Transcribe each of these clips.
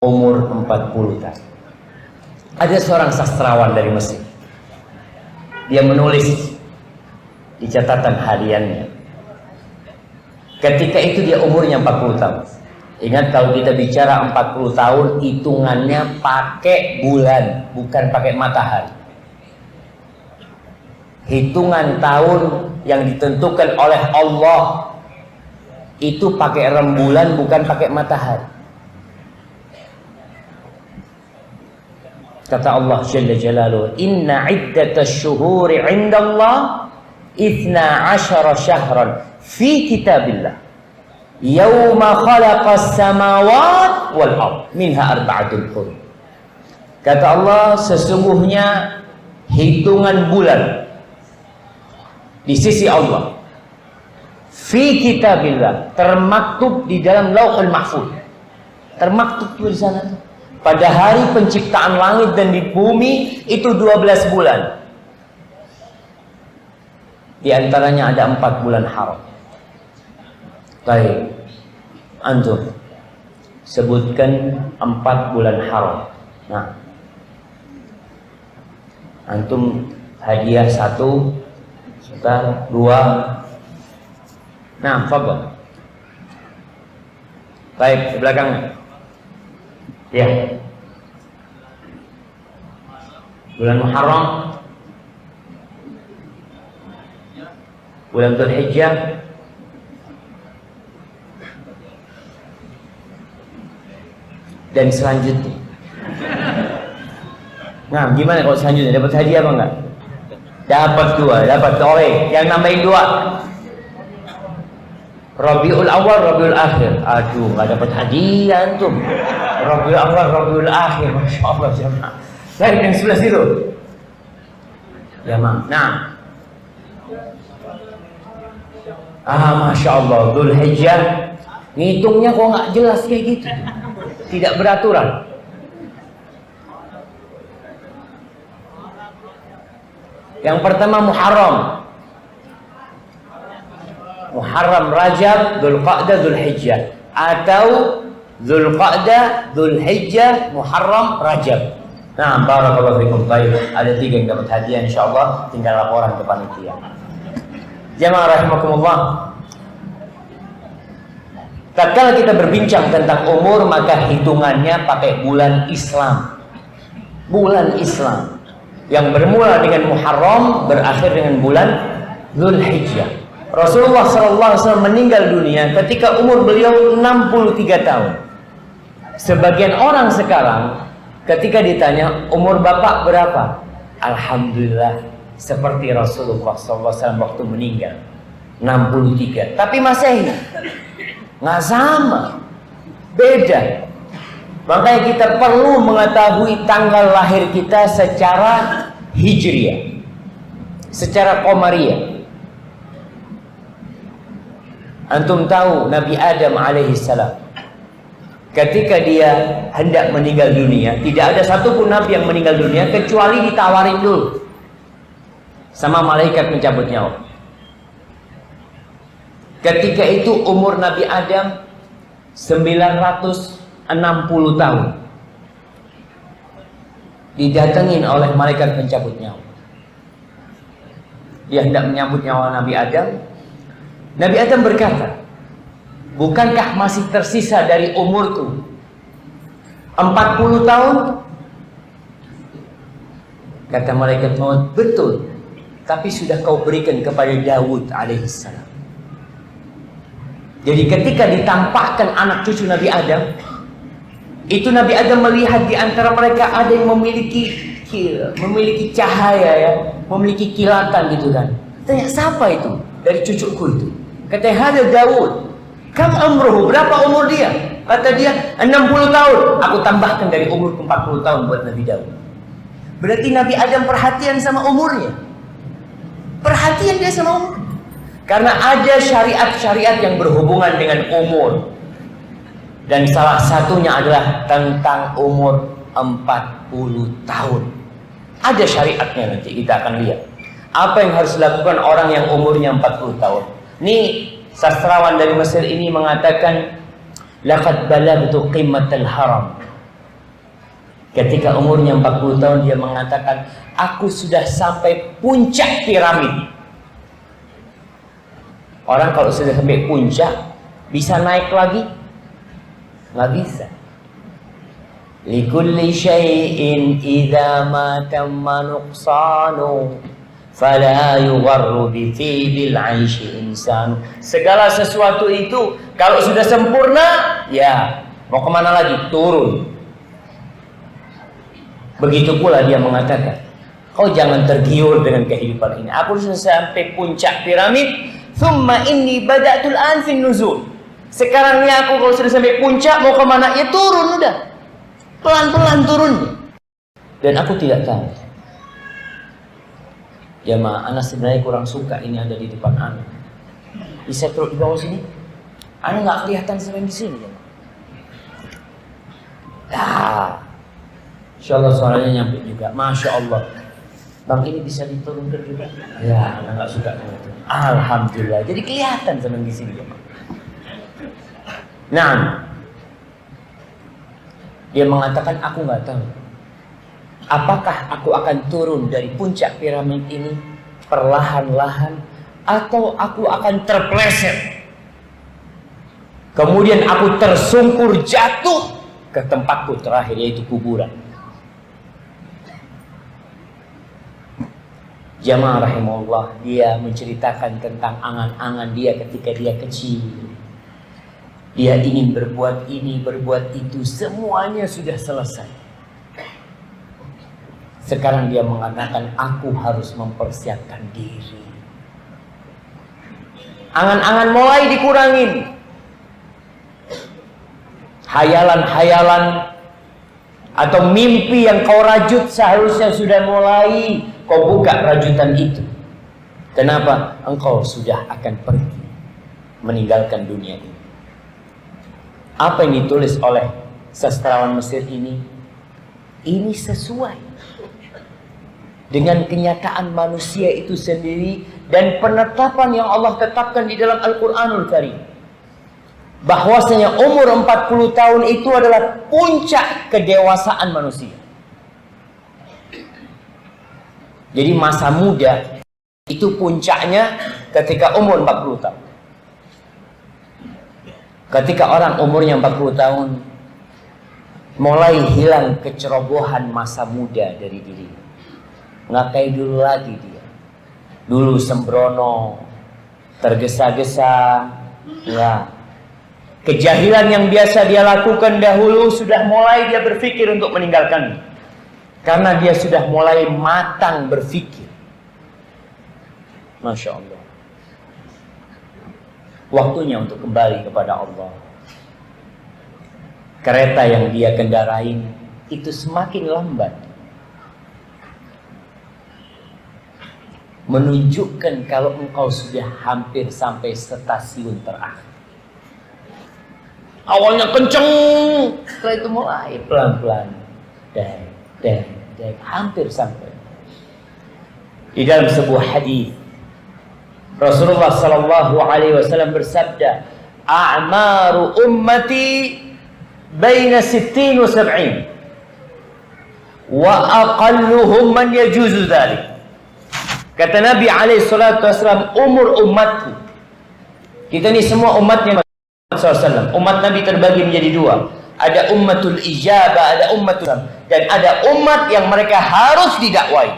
umur 40 tahun. Ada seorang sastrawan dari Mesir. Dia menulis di catatan hariannya. Ketika itu dia umurnya 40 tahun. Ingat, kalau kita bicara 40 tahun, hitungannya pakai bulan, bukan pakai matahari. Hitungan tahun yang ditentukan oleh Allah itu pakai rembulan, bukan pakai matahari. Kata Allah Jalla Jalaluhu, "Inna iddatash syuhuri 'indallah 12 syahran fi kitabillah yauma khalaqas samawati wal ard minha arba'atul hurum." Kata Allah, sesungguhnya hitungan bulan di sisi Allah fi kitabillah, termaktub di dalam Lauhul Mahfuz. Termaktub di sana tuh. Pada hari penciptaan langit dan di bumi itu 12 bulan. Di antaranya ada 4 bulan haram. Baik, antum sebutkan 4 bulan haram. Nah, antum hadiah 1, sebentar, 2. Nah, fadhal. Baik, di belakangnya. Ya. Bulan Muharram, bulan Dzulhijjah, dan selanjutnya. Nah, gimana kalau selanjutnya? Dapat hadiah apa enggak? Dapat 2, dapat oleh. Yang nambahin 2. Rabiul Awal, Rabiul Akhir. Aduh, nggak dapat hadiah antum. Rabiul Awal, Rabiul Akhir. Masya Allah, jemaah. Baik, yang sebelah situ. Jemaah. Nah. Masya Allah, Dzulhijjah. Ngitungnya kok nggak jelas kayak gitu. Tidak beraturan. Yang pertama Muharram. Muharram, Rajab, Dzulqa'dah, Dzulhijjah, atau Dzulqa'dah, Dzulhijjah, Muharram, Rajab. Nah, barakallahu fikum. Baik, ada 3 yang dapat hadiah insyaallah, tinggal laporan ke panitia. Jamaah rahimakumullah. Tatkala kita berbincang tentang umur, maka hitungannya pakai bulan Islam. Bulan Islam yang bermula dengan Muharram, berakhir dengan bulan Dzulhijjah. Rasulullah SAW meninggal dunia ketika umur beliau 63 tahun. Sebagian orang sekarang ketika ditanya umur bapak berapa, alhamdulillah seperti Rasulullah SAW waktu meninggal, 63. Tapi Masehi nggak sama, beda. Makanya kita perlu mengetahui tanggal lahir kita secara hijriyah, secara qamariyah. Antum tahu Nabi Adam alaihissalam ketika dia hendak meninggal dunia, tidak ada satupun Nabi yang meninggal dunia kecuali ditawarin dulu sama malaikat mencabut nyawa. Ketika itu umur Nabi Adam 960 tahun. Didatengin oleh malaikat pencabut nyawa. Dia hendak menyambut nyawa Nabi Adam. Nabi Adam berkata, bukankah masih tersisa dari umurku 40 tahun? Kata malaikat maut, betul. Tapi sudah kau berikan kepada Daud alaihissalam. Jadi ketika ditampakkan anak cucu Nabi Adam, itu Nabi Adam melihat di antara mereka ada yang memiliki cahaya, ya, memiliki kilatan gitu kan. Tanya, siapa itu? Dari cucuku itu. Katanya, ada Daud. Kam umruhu, berapa umur dia? Kata dia, 60 tahun. Aku tambahkan dari umur 40 tahun buat Nabi Daud. Berarti Nabi Adam perhatian sama umurnya. Perhatian dia sama umur. Karena ada syariat-syariat yang berhubungan dengan umur. Dan salah satunya adalah tentang umur 40 tahun. Ada syariatnya, nanti kita akan lihat. Apa yang harus dilakukan orang yang umurnya 40 tahun? Ini sastrawan dari Mesir ini mengatakan, laqad balagtu qimmatal haram Ketika umurnya 40 tahun dia mengatakan, aku sudah sampai puncak piramid. Orang kalau sudah sampai puncak bisa naik lagi? Nggak bisa. Likulli syai'in idza ma tamma nuqsanu fala yugharru bi tibil 'aishi insanu. Segala sesuatu itu kalau sudah sempurna, ya mau kemana lagi? Turun. Begitu pula dia mengatakan, kau jangan tergiur dengan kehidupan ini. Aku sudah sampai puncak piramid, thumma inni bada'tul an fin nuzul. Sekarang ini aku kalau sudah sampai puncak, mau kemana? Ya turun udah. Pelan-pelan turun. Dan aku tidak tahu. Jamaah, anak sebenarnya kurang suka ini ada di depan anak. Bisa turun di bawah sini? Anak nggak kelihatan sampai di sini. Ah. Insya Allah suaranya nyampe juga. Masya Allah. Bang ini bisa diturunkan juga. Ya, anak nggak suka gitu. Alhamdulillah. Jadi kelihatan senang di sini. Nah, dia mengatakan aku nggak tahu. Apakah aku akan turun dari puncak piramid ini perlahan-lahan atau aku akan terpleset. Kemudian aku tersungkur jatuh ke tempatku terakhir yaitu kuburan. Jamaah rahimahullah, dia menceritakan tentang angan-angan dia ketika dia kecil. Dia ingin berbuat ini, berbuat itu, semuanya sudah selesai. Sekarang dia mengatakan, aku harus mempersiapkan diri. Angan-angan mulai dikurangin. Hayalan-hayalan atau mimpi yang kau rajut seharusnya sudah mulai kau buka rajutan itu. Kenapa? Engkau sudah akan pergi meninggalkan dunia ini. Apa yang ditulis oleh sastrawan Mesir ini sesuai dengan kenyataan manusia itu sendiri dan penetapan yang Allah tetapkan di dalam Al-Quranul Karim. Bahwasanya umur 40 tahun itu adalah puncak kedewasaan manusia. Jadi masa muda itu puncaknya ketika umur 40 tahun. Ketika orang umurnya 40 tahun mulai hilang kecerobohan masa muda dari diri. Nggak kayak dulu lagi dia. Dulu sembrono, tergesa-gesa, ya. Kejahilan yang biasa dia lakukan dahulu sudah mulai dia berpikir untuk meninggalkannya. Karena dia sudah mulai matang berpikir. Masya Allah. Waktunya untuk kembali kepada Allah. Kereta yang dia kendarain itu semakin lambat. Menunjukkan kalau engkau sudah hampir sampai stasiun terakhir. Awalnya kenceng, setelah itu mulai pelan-pelan. Dan hampir sampai. Di dalam sebuah hadis Rasulullah sallallahu alaihi wasallam bersabda, "A'maru ummati baina 60 wa 70 wa aqalluhum man yajuzu dzalik." Kata Nabi alaihi salatu wasallam, umur umatku. Kita ini semua umatnya SAW. Umat Nabi terbagi menjadi dua. Ada ummatul ijabah, ada ummatul dan ada umat yang mereka harus didakwai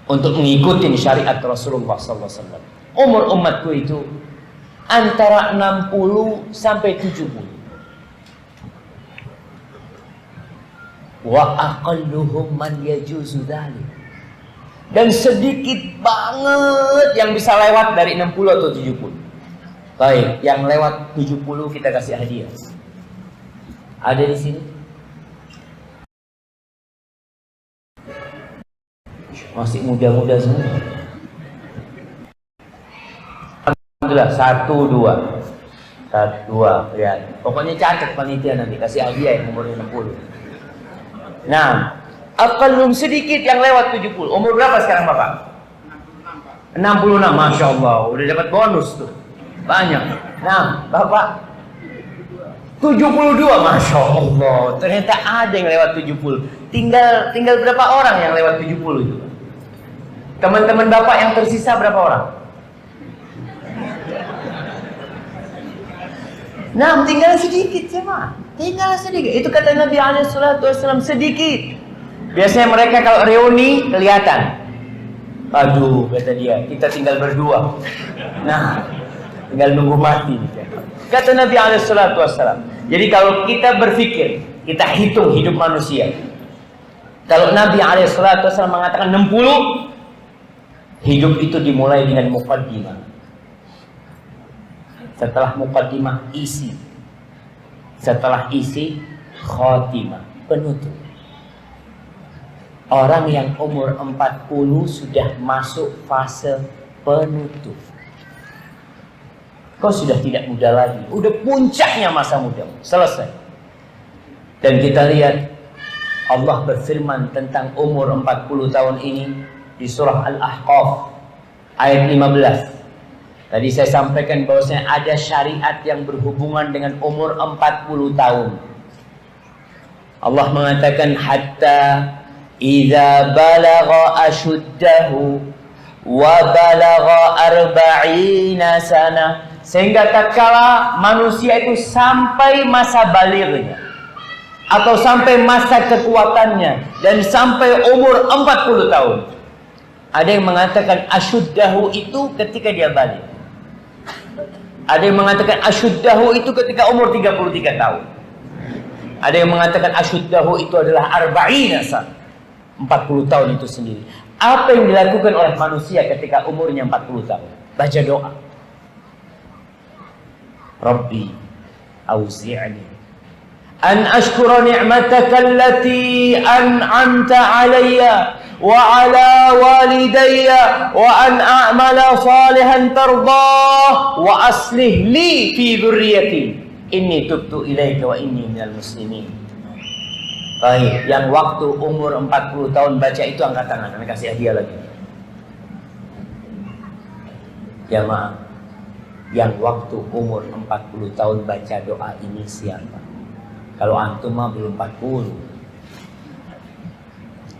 untuk mengikuti syariat Rasulullah SAW. Umur umatku itu antara 60 sampai 70. Wa aqalluhum man yajuzu dzalik. Dan sedikit banget yang bisa lewat dari 60 atau 70. Baik, yang lewat 70 kita kasih hadiah. Ada di sini? Masih muda-muda semua. Alhamdulillah, 1, 2. 1, 2, ya. Pokoknya catat panitia nanti kasih hadiah yang umurnya 60. Nah, aqallum sedikit yang lewat 70. Umur berapa sekarang Bapak? 66, Masya Allah. Udah dapat bonus tuh. Banyak. Nah, Bapak 72, Masya Allah. Ternyata ada yang lewat 70. Tinggal berapa orang yang lewat 70 itu? Teman-teman Bapak yang tersisa berapa orang? Nah, tinggal sedikit jemaah. Tinggal sedikit. Itu kata Nabi SAW, sedikit. Biasanya mereka kalau reuni kelihatan. Aduh, kata dia, kita tinggal berdua. Nah, tinggal nunggu mati. Kata Nabi SAW. Jadi kalau kita berpikir, kita hitung hidup manusia. Kalau Nabi SAW mengatakan 60, hidup itu dimulai dengan muqaddimah. Setelah muqaddimah, isi. Setelah isi, khatimah, penutup. Orang yang umur 40 sudah masuk fase penutup. Kau sudah tidak muda lagi. Udah puncaknya masa muda. Selesai. Dan kita lihat Allah berfirman tentang umur 40 tahun ini di surah Al-Ahqaf ayat 15. Tadi saya sampaikan bahwasanya ada syariat yang berhubungan dengan umur 40 tahun. Allah mengatakan hatta idza balagha ashuddahu wa balagha arba'ina sana, sehingga tatkala manusia itu sampai masa balighnya atau sampai masa kekuatannya dan sampai umur 40 tahun. Ada yang mengatakan ashuddahu itu ketika dia balik. Ada yang mengatakan ashuddahu itu ketika umur 33 tahun. Ada yang mengatakan ashuddahu itu adalah arba'ina sana, 40 tahun itu sendiri. Apa yang dilakukan oleh manusia ketika umurnya 40 tahun? Baca doa. Rabbi auzi'ni an ashkura ni'mataka allati an'amta alayya wa ala walidayya wa an a'mala salihan tardah wa aslih li fi dhurriyyati inni tubtu ilaika wa inni minal muslimin. Baik, yang waktu umur 40 tahun baca itu angkat tangan, kami kasih hadiah lagi. Jamaah, yang waktu umur 40 tahun baca doa ini siapa? Kalau antum mah belum 40.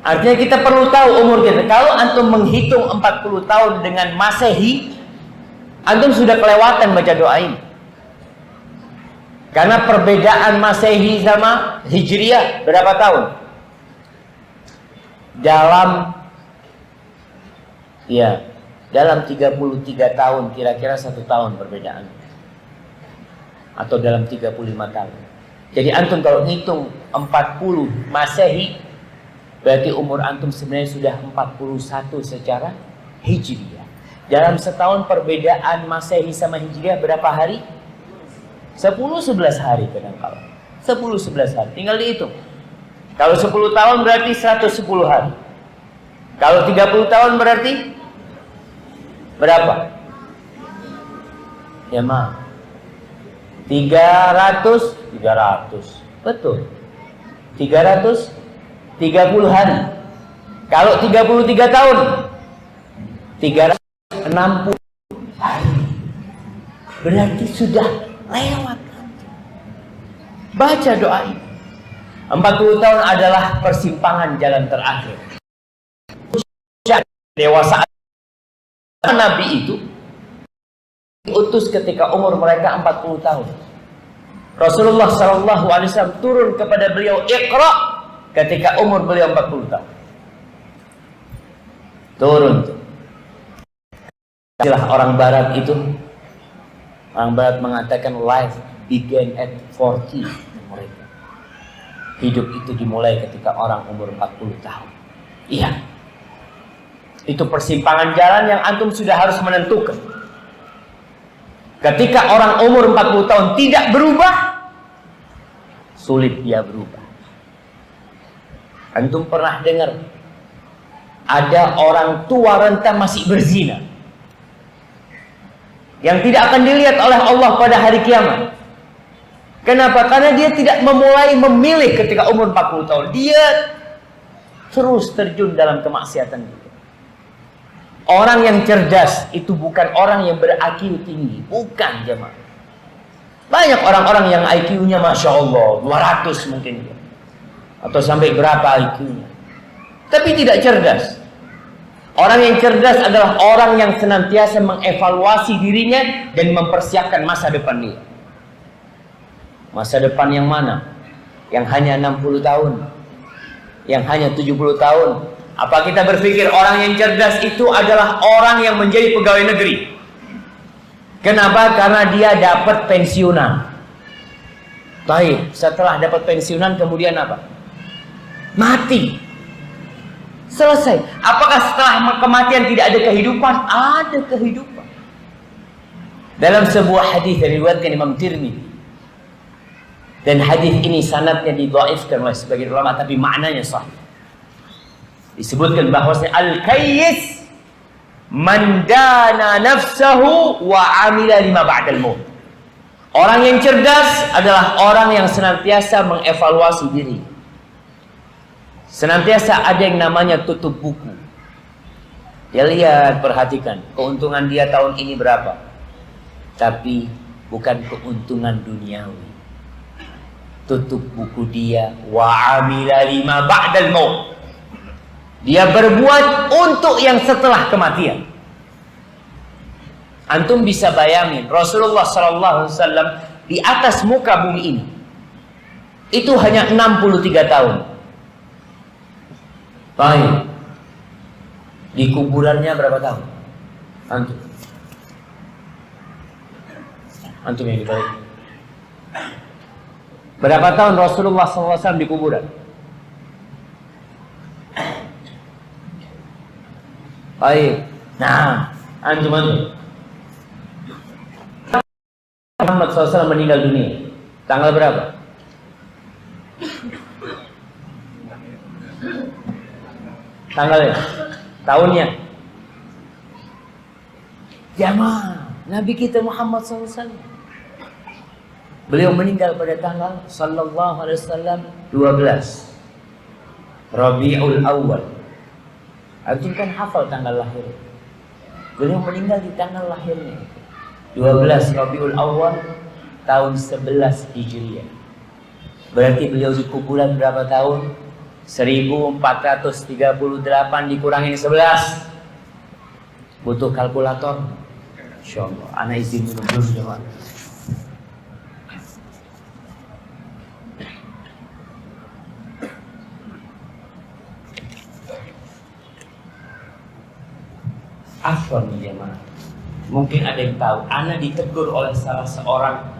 Artinya kita perlu tahu umur kita. Kalau antum menghitung 40 tahun dengan Masehi, antum sudah kelewatan baca doa ini. Karena perbedaan Masehi sama Hijriah berapa tahun? Dalam 33 tahun, kira-kira 1 tahun perbedaan. Atau dalam 35 tahun. Jadi antum kalau ngitung 40 Masehi, berarti umur antum sebenarnya sudah 41 secara Hijriah. Dalam setahun perbedaan Masehi sama Hijriah berapa hari? 10-11 hari kadang-kala. 10-11 hari, tinggal dihitung. Kalau 10 tahun berarti 110 hari. Kalau 30 tahun berarti berapa? Ya maaf, 300. Betul, 330 hari. Kalau 33 tahun 360 hari. Berarti sudah lewat. Baca doa ini. 40 tahun adalah persimpangan jalan terakhir. Dewasa Nabi itu diutus ketika umur mereka 40 tahun. Rasulullah SAW turun kepada beliau Iqra ketika umur beliau 40 tahun. Turun. Istilah orang barat itu, orang barat mengatakan life began at 40 mereka. Hidup itu dimulai ketika orang umur 40 tahun. Iya. Itu persimpangan jalan yang antum sudah harus menentukan. Ketika orang umur 40 tahun tidak berubah, sulit dia berubah. Antum pernah dengar ada orang tua renta masih berzina yang tidak akan dilihat oleh Allah pada hari kiamat. Kenapa? Karena dia tidak memilih ketika umur 40 tahun. Dia terus terjun dalam kemaksiatan itu. Orang yang cerdas itu bukan orang yang ber-IQ tinggi, bukan jemaah. Banyak orang-orang yang IQ-nya Masya Allah 200 mungkin, atau sampai berapa IQ-nya, tapi tidak cerdas. Orang yang cerdas adalah orang yang senantiasa mengevaluasi dirinya dan mempersiapkan masa depan dia. Masa depan yang mana? Yang hanya 60 tahun? Yang hanya 70 tahun? Apa kita berpikir orang yang cerdas itu adalah orang yang menjadi pegawai negeri? Kenapa? Karena dia dapat pensiunan. Baik, setelah dapat pensiunan kemudian apa? Mati. Selesai. Apakah setelah kematian tidak ada kehidupan? Ada kehidupan. Dalam sebuah hadis yang diriwayatkan Imam Tirmidzi, dan hadis ini sanadnya didhaifkan oleh sebagian ulama, tapi maknanya sahih. Disebutkan bahwasanya al-kayyis man dana nafsahu wa amila lima ba'dal maut. Orang yang cerdas adalah orang yang senantiasa mengevaluasi diri. Senantiasa ada yang namanya tutup buku. Dia lihat, perhatikan, keuntungan dia tahun ini berapa. Tapi bukan keuntungan duniawi. Tutup buku dia, wa amila lima ba'dal maut. Dia berbuat untuk yang setelah kematian. Antum bisa bayangin Rasulullah SAW di atas muka bumi ini itu hanya 63 tahun. Baik. Di kuburannya berapa tahun? Antum. Antum yang dibalik. Berapa tahun Rasulullah SAW di kuburan? Baik. Nah, antum. Muhammad SAW meninggal dunia tanggal berapa? Tanggalnya, tahunnya. Jamaah, Nabi kita Muhammad SAW, beliau meninggal pada tanggal sallallahu alaihi wasallam 12 Rabiul Awal. Antum kan hafal tanggal lahir. Beliau meninggal di tanggal lahirnya 12 Rabiul Awal tahun 11 Hijriah. Berarti beliau di kuburan berapa tahun? 1438 dikurangin 11. Butuh kalkulator? Insyaallah. Ana izin minum dulu jemaah. Afwan nih jemaah. Mungkin ada yang tahu, ana ditegur oleh salah seorang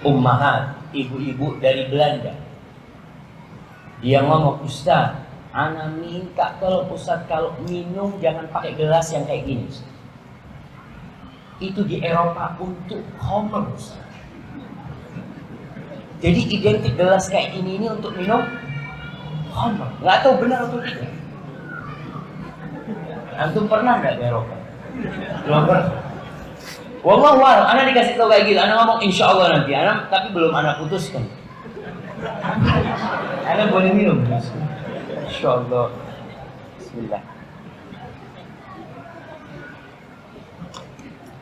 ummahat, ibu-ibu dari Belanda. Dia ngomong, Ustaz, ana minta kalau Ustaz kalau minum jangan pakai gelas yang kayak gini. Itu di Eropa untuk khamr, Ustaz. Jadi identik gelas kayak ini untuk minum khamr. Nggak tahu benar atau tidak. Antum pernah nggak di Eropa? Belum pernah. Wallahu a'lam. Ana dikasih tahu kayak gitu. Ana ngomong insya Allah nanti. Ana tapi belum ana putuskan. Ana boleh minum. Insya Allah. Bismillah.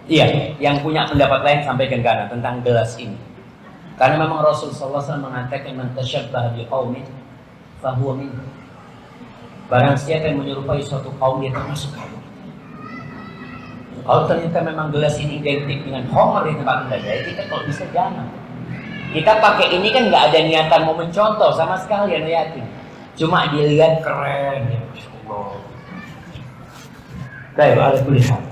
Iya, yang punya pendapat lain sampaikan ke ana tentang gelas ini. Karena memang Rasulullah SAW mengatakan man tasyabbaha biqaumin fahuwa minhum. Barang siapa yang menyerupai suatu kaum dia termasuk kaum. Kalau ternyata memang gelas ini identik dengan khamr di tempat Anda, ya kita kalau bisa jangan. Kita pakai ini kan nggak ada niatan mau mencontoh sama sekali, ya yakin. Cuma dilihat keren, ya Masya Allah. Baik, alhamdulillah.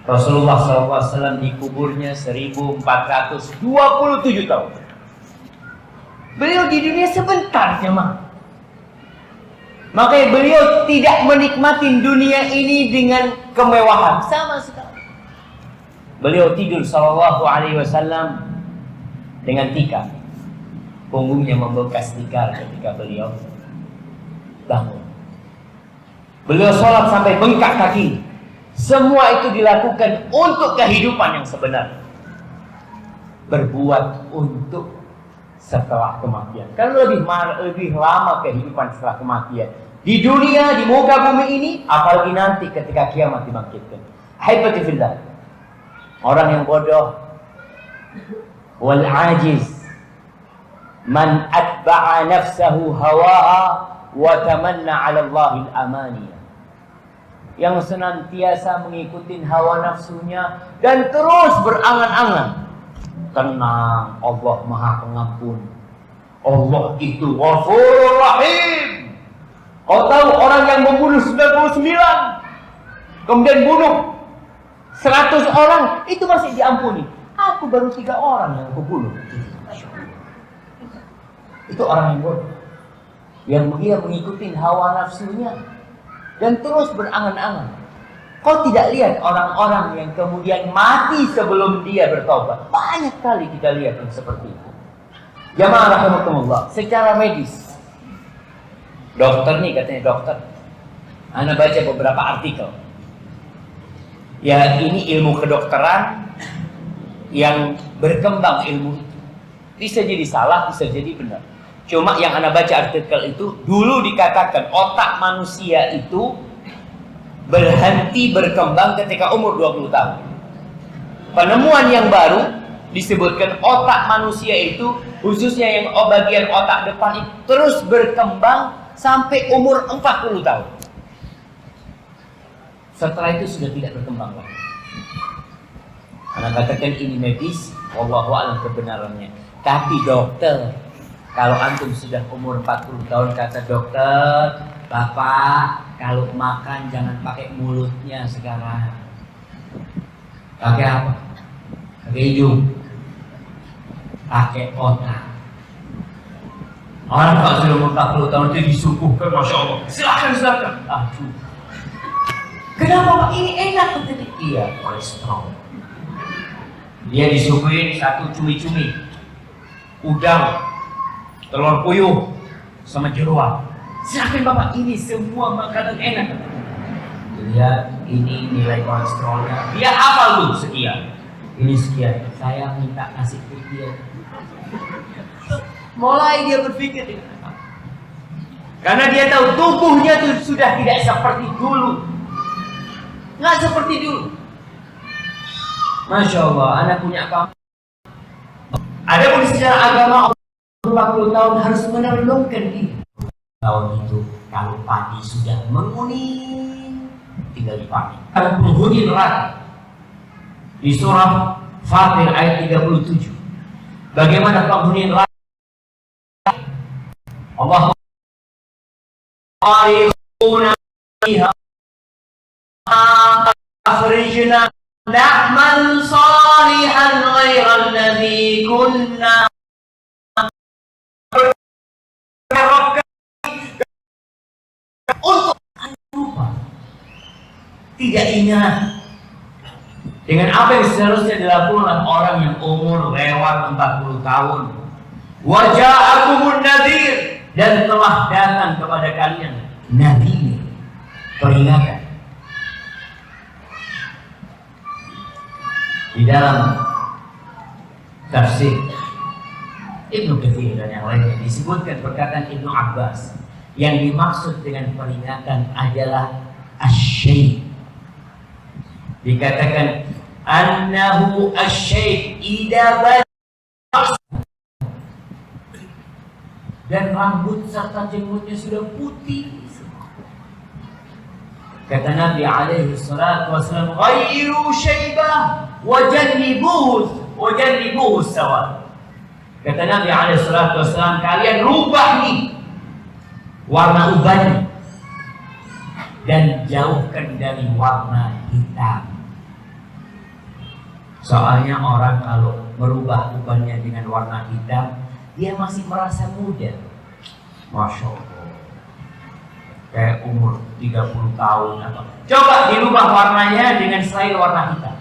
Rasulullah SAW di kuburnya 1427 tahun. Beliau di dunia sebentar, jemaah. Makanya beliau tidak menikmati dunia ini dengan kemewahan sama sekali. Beliau tidur sallallahu alaihi wasallam dengan tikar. Punggungnya membekas tikar ketika beliau bangun. Beliau sholat sampai bengkak kaki. Semua itu dilakukan untuk kehidupan yang sebenar. Berbuat untuk setelah kematian. Kan lebih lama kehidupan setelah kematian. Di dunia, di muka bumi ini, apalagi nanti ketika kiamat dibangkitkan. Haibati fillah. Orang yang bodoh wal ajiz man atba'a nafsahu hawa'a wa tamanna 'ala Allahil amaniya. Yang senantiasa mengikuti hawa nafsunya dan terus berangan-angan. Tenang, Allah Maha Pengampun. Allah itu Ghafurur Rahim. Kau tahu orang yang membunuh 99 kemudian bunuh 100 orang itu masih diampuni. Aku baru 3 orang yang aku bunuh. Itu orang yang bodoh, yang dia mengikuti hawa nafsunya dan terus berangan-angan. Kau tidak lihat orang-orang yang kemudian mati sebelum dia bertobat? Banyak kali kita lihat yang seperti itu. Jamaah rahimakumullah, secara medis, dokter nih katanya dokter, Anda baca beberapa artikel. Ya ini ilmu kedokteran yang berkembang ilmu itu. Bisa jadi salah, bisa jadi benar. Cuma yang Anda baca artikel itu, dulu dikatakan otak manusia itu berhenti berkembang ketika umur 20 tahun. Penemuan yang baru disebutkan otak manusia itu, khususnya yang bagian otak depan itu terus berkembang sampai umur 40 tahun. Setelah itu sudah tidak berkembang lagi. Anda katakan ini medis, wallahu a'lam kebenarannya. Tapi dokter, kalau antum sudah umur 40 tahun, kata dokter, Bapak, kalau makan jangan pakai mulutnya sekarang. Pakai apa? Pakai hidung. Pakai otak. Orang kalau sudah umur 40 tahun itu disuguhkan, Masya Allah. Silakan. Aduh. Kenapa Pak? Ini enak. Iya, kolesterol. Dia disuguhin satu cumi-cumi, udang, telur puyuh, sama jeruan. Silakan Bapak, ini semua makanan enak. Lihat, ini nilai kolesterolnya. Dia hafal lu sekian. Ini sekian. Saya minta kasih dia. Mulai dia berpikir. Karena dia tahu tubuhnya itu sudah tidak seperti dulu. Nggak seperti dulu. Masya Allah, anak punya kamu. Ada pun secara agama 40 tahun harus merenungkan diri. Tahun itu kalau padi sudah menguning, tinggal dipakai. Kalau penghuni neraka di surah Fatir ayat 37, bagaimana penghuni neraka? Allah akhrijna na'mal salihan ghairal ladzi kunna untuk lupa, tidak ingat dengan apa yang seharusnya dilakukan orang yang umur lewat 40 tahun. Waja'akumun nadhir, dan telah datang kepada kalian nadhir, peringatan. Di dalam tafsir Ibnu Katsir dan yang lainnya disebutkan perkataan Ibnu Abbas, yang dimaksud dengan peringatan adalah asyai'. Dikatakan annahu asyai' idza bada, dan rambut serta jenggotnya sudah putih. Kata Nabi alaihi salatu wasallam, ghairu syaibah wajannibuhu sawad. Kata Nabi alaihi salatu wasallam, kalian rubah nih warna ubannya dan jauhkan dari warna hitam. Soalnya orang kalau merubah ubannya dengan warna hitam, dia masih merasa muda. Masya Allah, kayak umur 30 tahun apa. Coba dirubah warnanya dengan selain warna hitam.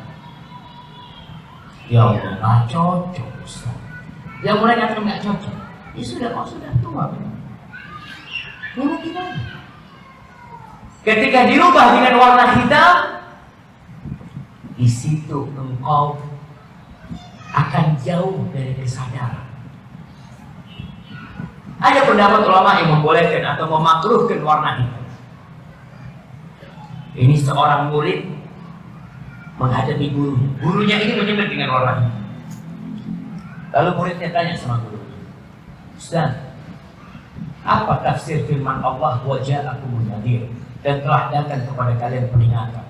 Ya Allah, nggak cocok Ustaz. Yang mulai kata nggak cocok, ya sudah, kau sudah tua. Lalu gimana? Ketika dirubah dengan warna hitam, di situ engkau akan jauh dari kesadaran. Ada pendapat ulama yang membolehkan atau memakruhkan warna hitam. Ini seorang murid menghadapi gurunya. Gurunya ini menyebut dengan warna hitam. Lalu muridnya tanya sama guru, Ustaz, apa tafsir firman Allah wa ja'akumun nadhir, dan telah datang kepada kalian peringatan?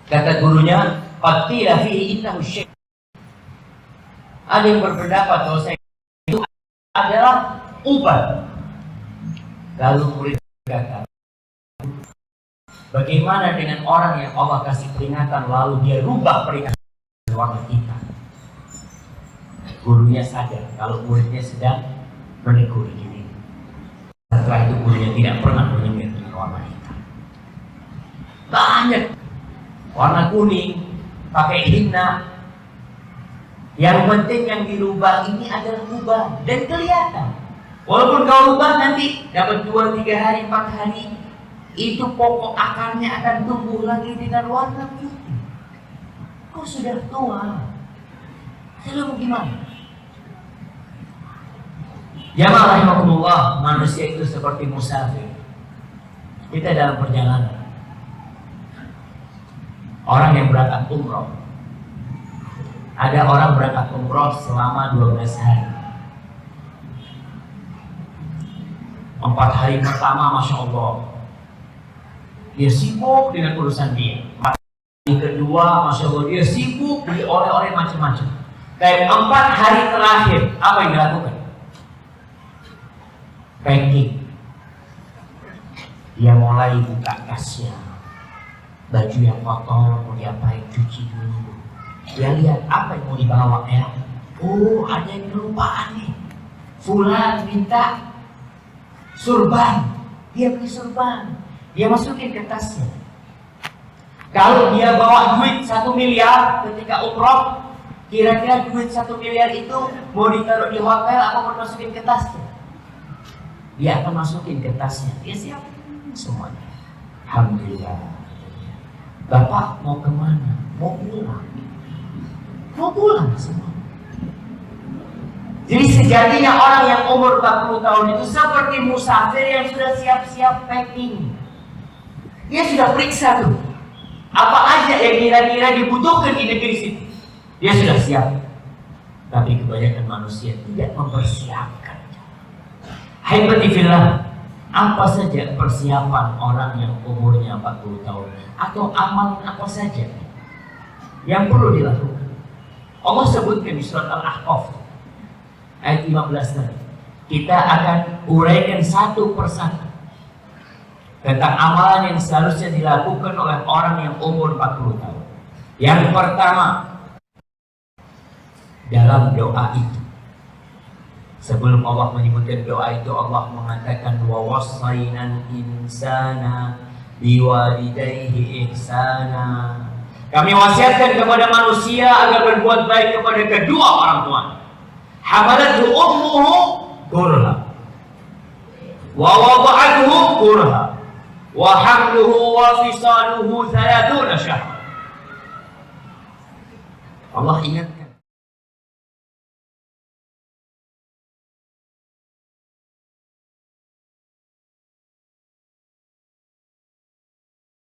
Kata gurunya, qad qila fihi innahu syirk. Ada yang berpendapat bahwa itu adalah ubat. Lalu murid berkata, bagaimana dengan orang yang Allah kasih peringatan lalu dia rubah peringatan warna kita? Gurunya sadar kalau muridnya sedang menegur diri. Setelah itu gurunya tidak pernah menyengir dengan warna hitam. Banyak warna kuning, pakai henna. Yang penting yang dirubah ini adalah ubah dan kelihatan. Walaupun kau ubah nanti dapat 2, 3 hari, 4 hari, itu pokok akarnya akan tumbuh lagi dengan warna putih. Kau sudah tua, lalu gimana? Jamaah rahimakumullah, manusia itu seperti musafir. Kita dalam perjalanan. Orang yang berangkat umroh, ada orang berangkat umroh selama 12 hari. 4 hari pertama, Masya Allah, dia sibuk dengan urusan dia. 4 hari kedua, Masya Allah, dia sibuk beli oleh-oleh macam-macam. Kayak 4 hari terakhir, apa yang dilakukan? Packing. Dia mulai buka tasnya, baju yang kotor mau diapain, cuci dulu. Dia lihat apa yang mau dibawa ya. Oh, ada yang kelupaan nih. Fulan minta surban, dia beli surban, dia masukin ke tasnya. Kalau dia bawa duit 1 miliar ketika umroh, kira-kira duit 1 miliar itu mau ditaruh di hotel atau mau masukin ke tasnya? Dia akan masukin ke tasnya. Dia siap semuanya. Alhamdulillah. Bapak mau kemana? Mau pulang. Mau pulang semua. Jadi sejatinya orang yang umur 40 tahun itu seperti musafir yang sudah siap-siap packing. Dia sudah periksa tuh apa aja yang kira-kira dibutuhkan di negeri situ. Dia sudah siap. Tapi kebanyakan manusia tidak mempersiapkan. Haibatifillah, apa saja persiapan orang yang umurnya 40 tahun atau amalan apa saja yang perlu dilakukan? Allah sebutkan di surat Al-Ahqaf ayat 15 tadi. Kita akan uraikan satu persatu tentang amalan yang seharusnya dilakukan oleh orang yang umur 40 tahun. Yang pertama, dalam doa itu, sebelum Allah menyebutkan doa itu, Allah mengatakan wa wasainal insana biwalidayhi ihsana. Kami wasiatkan kepada manusia agar berbuat baik kepada kedua orang tua. Hamalathu ummuhu kurha wa wada'athu kurha wa hamluhu wa fisaluhu 30 syahr. Allah ingat